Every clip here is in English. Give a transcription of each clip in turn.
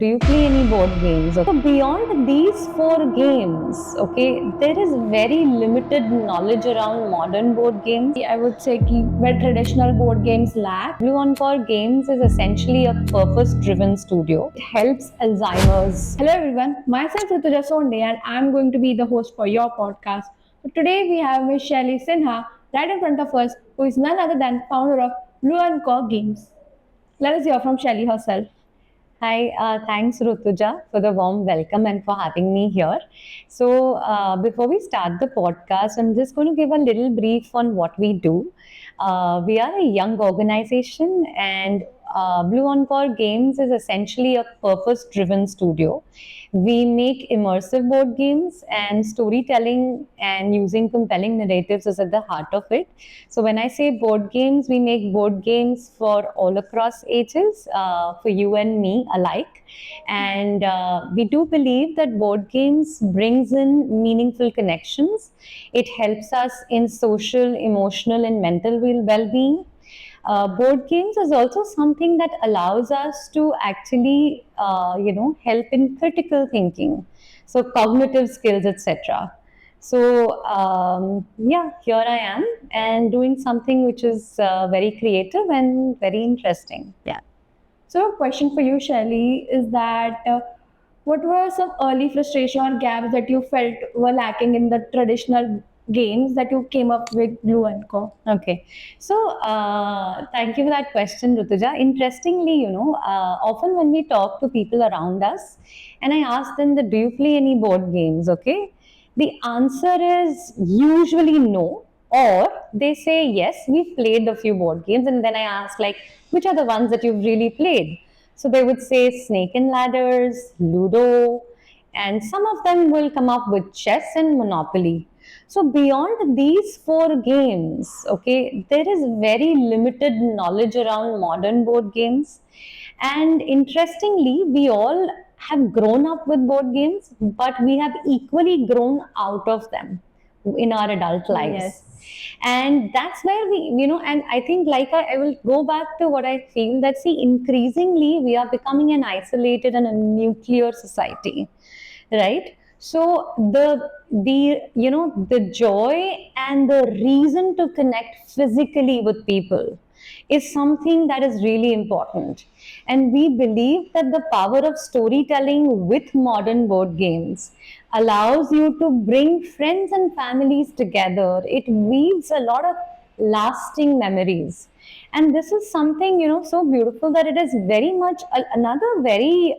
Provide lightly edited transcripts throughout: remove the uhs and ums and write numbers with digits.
Do you play any board games? So beyond these four games, okay, there is very limited knowledge around modern board games. I would say where traditional board games lack. Bluencore Games is essentially a purpose-driven studio. It helps Alzheimer's. Hello everyone, myself Rituja Sonde and I'm going to be the host for your podcast. So today we have Ms. Shelly Sinha right in front of us, who is none other than founder of Bluencore Games. Let us hear from Shelly herself. Hi, thanks Rutuja for the warm welcome and for having me here. So, before we start the podcast, I'm just going to give a little brief on what we do. We are a young organization, and Blue Encore Games is essentially a purpose driven studio. We make immersive board games, and storytelling and using compelling narratives is at the heart of it. So, when I say board games, we make board games for all across ages, for you and me alike. And we do believe that board games brings in meaningful connections. It helps us in social, emotional, and mental well-being. Board games is also something that allows us to actually, help in critical thinking, so cognitive skills, etc. So yeah, here I am and doing something which is very creative and very interesting. Yeah. So a question for you, Shelly, is that what were some early frustration or gaps that you felt were lacking in the traditional games that you came up with Blue and Co? Okay, so thank you for that question, Rutuja. Interestingly, often when we talk to people around us and I ask them that do you play any board games, okay, the answer is usually no, or they say yes, we've played a few board games, and then I ask like, which are the ones that you've really played? So they would say Snake and Ladders, Ludo, and some of them will come up with chess and Monopoly. So beyond these four games, okay, there is very limited knowledge around modern board games. And interestingly, we all have grown up with board games, but we have equally grown out of them in our adult lives. Yes. And that's where and I think like I will go back to what I feel that see, increasingly we are becoming an isolated and a nuclear society, right? So the joy and the reason to connect physically with people is something that is really important. And we believe that the power of storytelling with modern board games allows you to bring friends and families together. It weaves a lot of lasting memories. And this is something, so beautiful that it is very much another very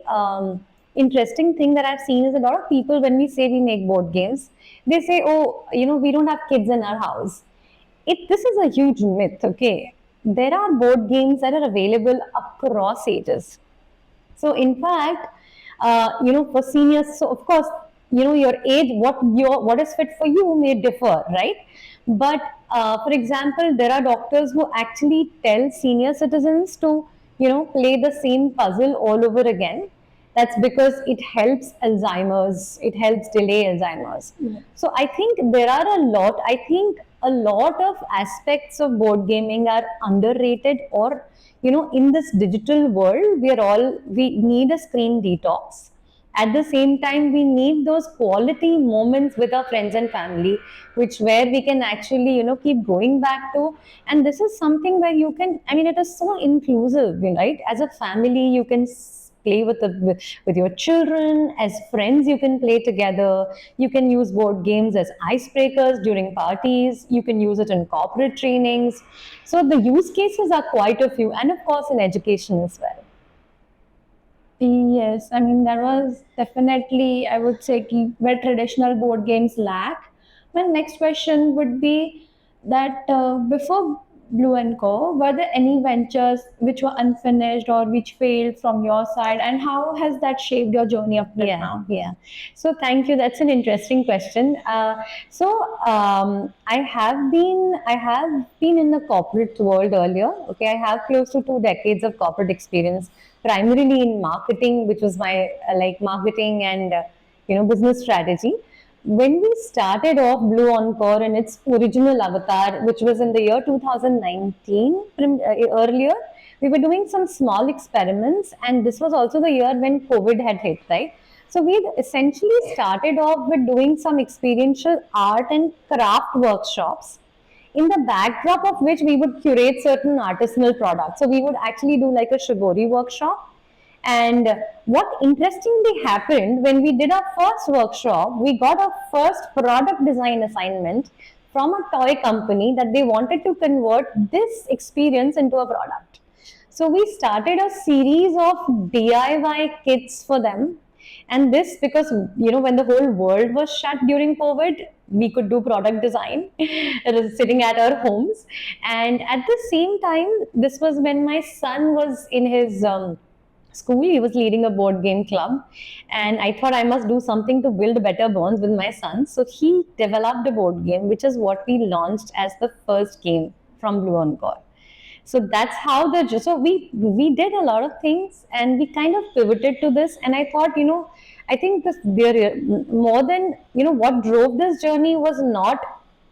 interesting thing that I've seen is a lot of people, when we say we make board games, they say, oh, we don't have kids in our house. This is a huge myth, okay? There are board games that are available across ages. So in fact, for seniors, so of course, your age, what is fit for you may differ, right? But for example, there are doctors who actually tell senior citizens to, play the same puzzle all over again. That's because it helps Alzheimer's, it helps delay Alzheimer's. So I think there are I think a lot of aspects of board gaming are underrated, or in this digital world we need a screen detox. At the same time, we need those quality moments with our friends and family, which where we can actually keep going back to. And this is something where you can, I mean, it is so inclusive, right? As a family you can play with your children. As friends you can play together. You can use board games as icebreakers during parties. You can use it in corporate trainings. So the use cases are quite a few, and of course in education as well. Yes, I mean, that was definitely, I would say, where traditional board games lack. My next question would be that before Blue and Co, were there any ventures which were unfinished or which failed from your side, and how has that shaped your journey up till now? Yeah. So thank you. That's an interesting question. I have been in the corporate world earlier. Okay, I have close to 2 decades of corporate experience, primarily in marketing, which was my like marketing and business strategy. When we started off Blue Encore in its original avatar, which was in the year 2019, earlier, we were doing some small experiments, and this was also the year when COVID had hit, right? So we essentially started off with doing some experiential art and craft workshops, in the backdrop of which we would curate certain artisanal products. So we would actually do like a shibori workshop. And what interestingly happened when we did our first workshop, we got our first product design assignment from a toy company that they wanted to convert this experience into a product. So we started a series of DIY kits for them. And this because, when the whole world was shut during COVID, we could do product design sitting at our homes. And at the same time, this was when my son was in his school. He was leading a board game club, and I thought I must do something to build better bonds with my son. So he developed a board game, which is what we launched as the first game from Bluencore. So that's how we did a lot of things, and we kind of pivoted to this. And I thought, I think this there more than, what drove this journey was not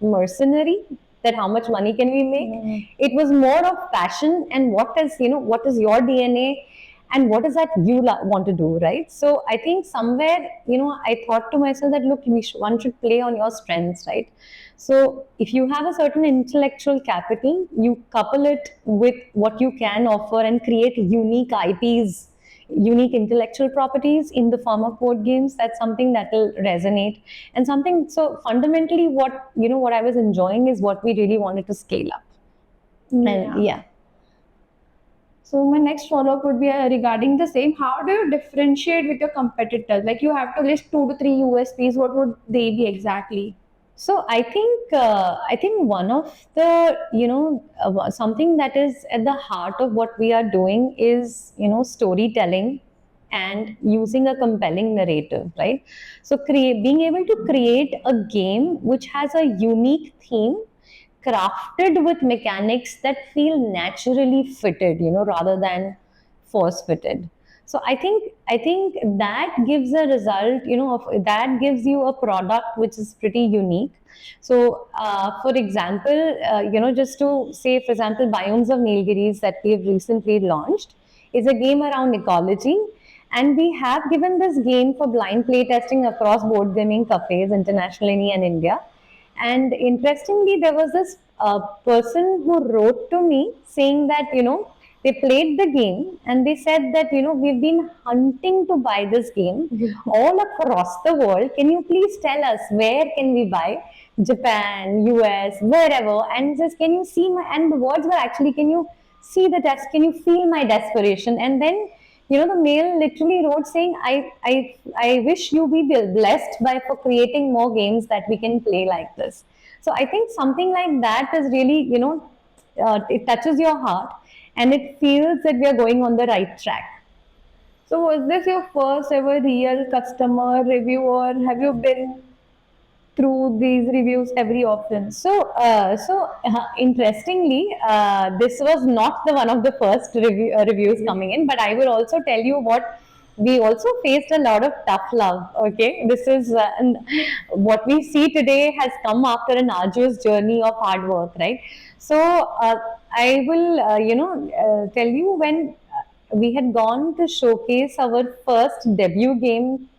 mercenary, that how much money can we make. It was more of passion, and what is your DNA, and what is that you want to do, right? So I think somewhere, I thought to myself that, look, one should play on your strengths, right? So if you have a certain intellectual capital, you couple it with what you can offer and create unique IPs, unique intellectual properties in the form of board games. That's something that will resonate, and something. So fundamentally, what I was enjoying is what we really wanted to scale up. And yeah. So my next follow-up would be regarding the same. How do you differentiate with your competitors? Like you have to list 2 to 3 USPs. What would they be exactly? So I think one of the, something that is at the heart of what we are doing is, storytelling and using a compelling narrative, right? So being able to create a game which has a unique theme, crafted with mechanics that feel naturally fitted, rather than force fitted. So I think that gives a result, of that gives you a product which is pretty unique. So for example, just to say, for example, Biomes of Nilgiris that we have recently launched is a game around ecology, and we have given this game for blind play testing across board gaming cafes internationally and India. And interestingly, there was this person who wrote to me saying that, they played the game and they said that, we've been hunting to buy this game all across the world. Can you please tell us where can we buy? Japan, US, wherever. And says, can you see my, and the words were actually, can you see the test? Can you feel my desperation? And then, the mail literally wrote saying, I wish you be blessed by for creating more games that we can play like this. So I think something like that is really, it touches your heart, and it feels that we are going on the right track. So was this your first ever real customer review, or have you been through these reviews every often? Interestingly, this was not the one of the first reviews coming in, but I will also tell you what we also faced a lot of tough love. Okay, this is and what we see today has come after an arduous journey of hard work, right? So I will, tell you when we had gone to showcase our first debut game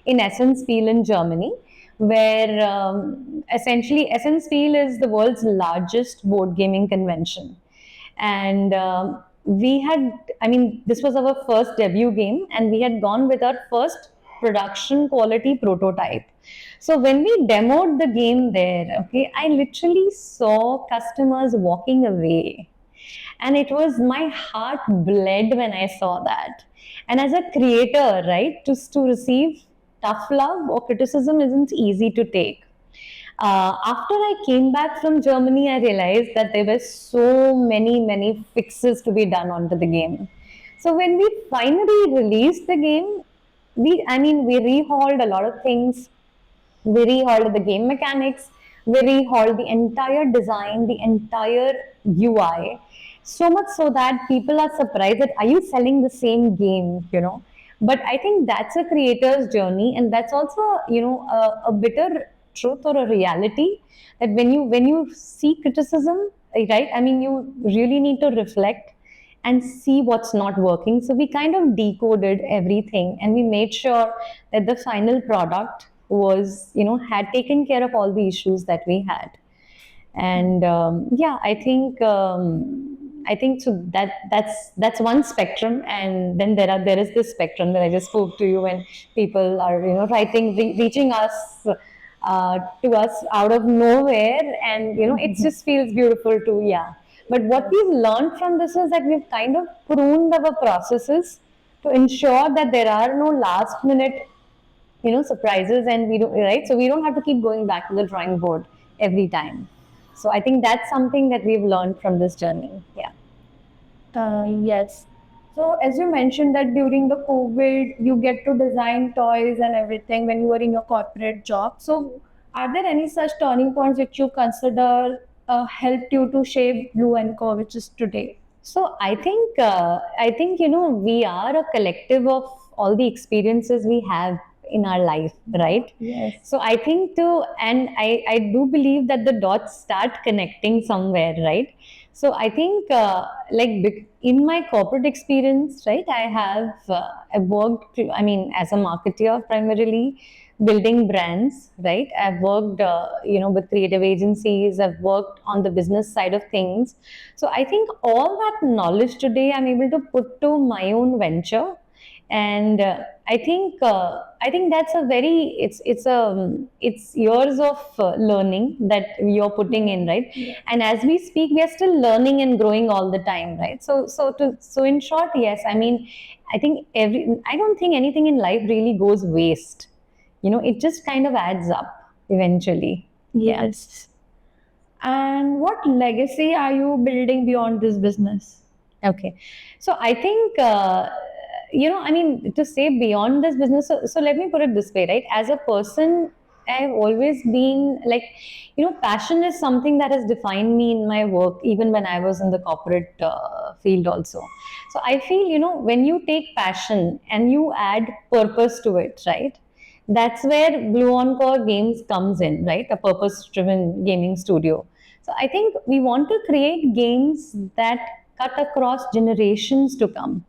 in Essenspiel in Germany, where essentially Essenspiel is the world's largest board gaming convention. And this was our first debut game, and we had gone with our first production quality prototype. So when we demoed the game there, okay, I literally saw customers walking away, and it was, my heart bled when I saw that. And as a creator, right, just to receive tough love or criticism isn't easy to take. After I came back from Germany, I realized that there were so many fixes to be done onto the game. So when we finally released the game, we rehauled a lot of things. We rehauled the game mechanics. We rehauled the entire design, the entire UI. So much so that people are surprised that, are you selling the same game, But I think that's a creator's journey, and that's also, a bitter truth or a reality, that when you see criticism, right? I mean, you really need to reflect and see what's not working. So we kind of decoded everything, and we made sure that the final product was, had taken care of all the issues that we had. And yeah, I think so that's one spectrum. And then there is this spectrum that I just spoke to you, when people are, writing, reaching us, to us out of nowhere, and it just feels beautiful too. Yeah. But what we've learned from this is that we've kind of pruned our processes to ensure that there are no last minute, surprises, and we don't, right, so we don't have to keep going back to the drawing board every time. So I think that's something that we've learned from this journey. Yeah. Yes. So as you mentioned that during the COVID, you get to design toys and everything when you were in your corporate job. So are there any such turning points which you consider helped you to shape Blue and Co, which is today? So I think we are a collective of all the experiences we have in our life, right? Yes. So I think I do believe that the dots start connecting somewhere, right? So I think in my corporate experience, right, I worked, I mean, as a marketer primarily, building brands, right? I've worked, with creative agencies. I've worked on the business side of things. So I think all that knowledge today I'm able to put to my own venture. And I think that's a very, it's years of learning that you're putting in, right? And as we speak, we are still learning and growing all the time, right? So in short, yes, I mean, I don't think anything in life really goes waste. It just kind of adds up eventually. Yes. And what legacy are you building beyond this business? Okay. So I think, I mean, to say beyond this business, so let me put it this way, right? As a person, I've always been like, passion is something that has defined me in my work, even when I was in the corporate field also. So I feel, when you take passion and you add purpose to it, right? That's where Bluencore Games comes in, right? A purpose-driven gaming studio. So I think we want to create games that cut across generations to come.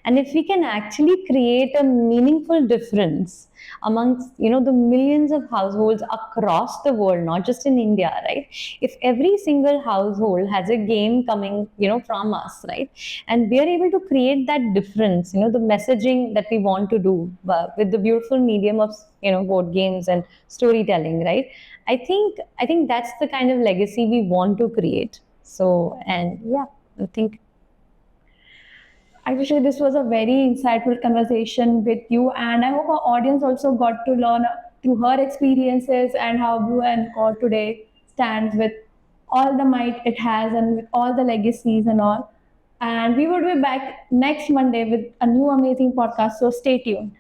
And if we can actually create a meaningful difference amongst, the millions of households across the world, not just in India, right? If every single household has a game coming, from us, right? And we are able to create that difference, the messaging that we want to do with the beautiful medium of, board games and storytelling, right? I think that's the kind of legacy we want to create. So, and yeah, I think. Actually, this was a very insightful conversation with you, and I hope our audience also got to learn through her experiences and how Blue and Core today stands with all the might it has and with all the legacies and all. And we will be back next Monday with a new amazing podcast, so stay tuned.